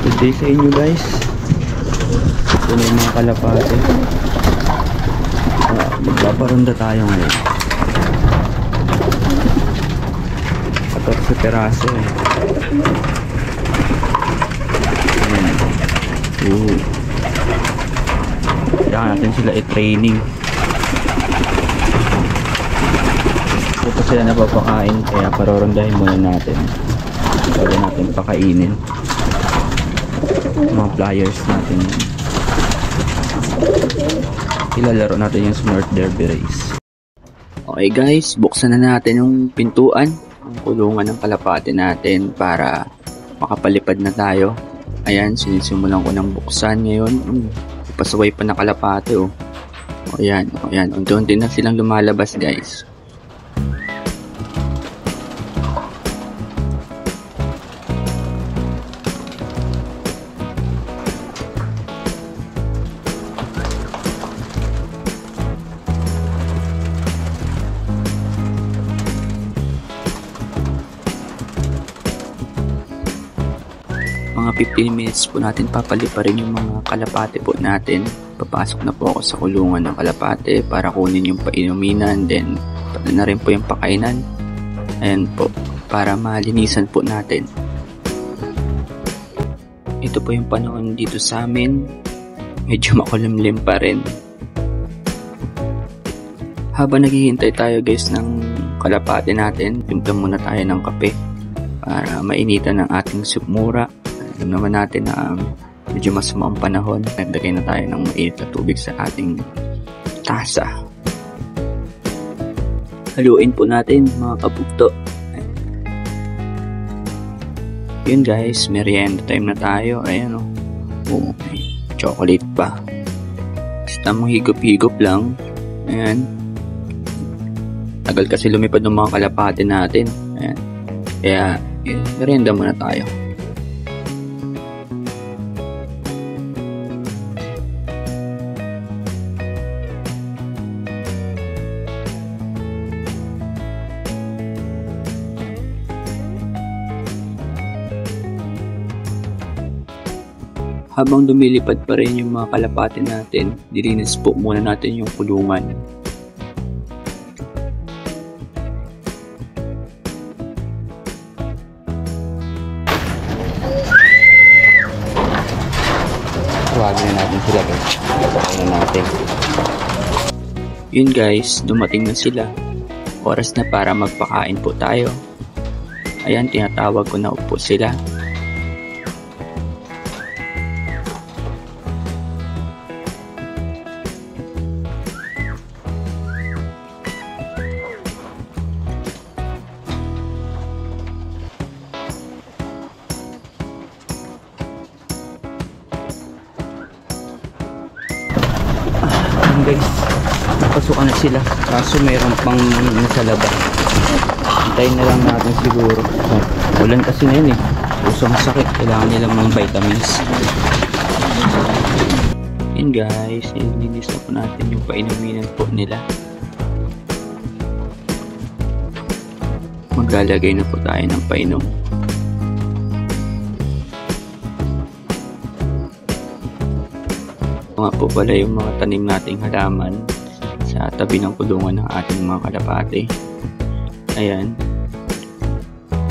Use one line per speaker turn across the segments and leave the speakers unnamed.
Good day sa inyo guys. Ito na yung mga kalapate. Magpaparunda tayo ngayon. 14 peraso eh. Kailangan natin sila i-training. Ito pa sila napapakain, kaya parorondahin muna natin bago natin pakainin mga pliers natin. Ilalaro natin yung Smart Derby Race. Okay guys, buksan na natin yung pintuan, ang kulungan ng kalapate natin para makapalipad na tayo. Ayan, sinisimulan ko ng buksan ngayon. Pasaway pa na kalapate oh. Ayan, ayan, unti-unti na silang lumalabas guys. Mga 15 minutes po natin papaliparin yung mga kalapate po natin. Papasok na po ako sa kulungan ng kalapate para kunin yung painuminan, then pati na rin po yung pakainan. Ayan po, para malinisan po natin. Ito po yung panahon dito sa amin, medyo makulimlim pa rin. Habang naghihintay tayo guys ng kalapate natin, timpla muna tayo ng kape para mainitan ang ating sikmura. Alam naman natin na medyo masama ang panahon. Naglagay na tayo ng mainit na tubig sa ating tasa. Haluin po natin mga kabugto. Yun guys, merienda time na tayo. Ayan o. Oh, may chocolate pa. Basta mong higop-higop lang. Ayan. Tagal kasi lumipad ng mga kalapate natin. Ayan. Kaya, merienda muna tayo. Habang lumilipad pa rin yung mga kalapate natin, dilinis po muna natin yung kulungan. Tawagin na natin sila guys. Tawagin na natin. Yun guys, dumating na sila. Oras na para magpakain po tayo. Ayan, tinatawag ko na po sila. Guys, napasukan na sila kaso mayroon pang nasa labas. Hintayin na lang natin siguro. Ulan kasi ngayon eh, usong sakit, kailangan nilang ng vitamins. Yun guys, nilinis na po natin yung painuminan po nila. Maglalagay na po tayo ng painom. Nga po pala yung mga tanim nating halaman sa tabi ng kulungan ng ating mga kalapate. Ayan.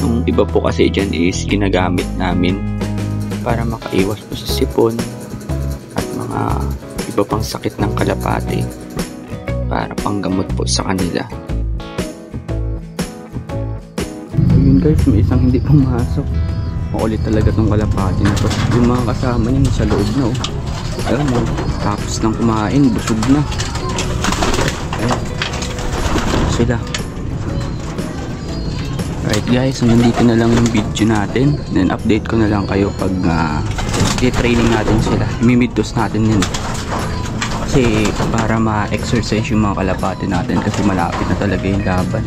Yung iba po kasi dyan is ginagamit namin para makaiwas po sa sipon at mga iba pang sakit ng kalapate para panggamot po sa kanila. Ayun guys, may isang hindi pumasok. Makulit talaga tong kalapate na to. Yung mga kasama niya nasa loob na oh. Alam mo, tapos nang kumain, busog na. Ayan. Sila. Alright guys, nandito na lang yung video natin. Then update ko na lang kayo pag i-training natin sila. Imimiddos natin yun. Kasi para ma-exercise yung mga kalapate natin kasi malapit na talaga yung laban.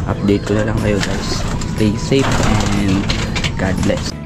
Update ko na lang kayo guys. Stay safe and God bless.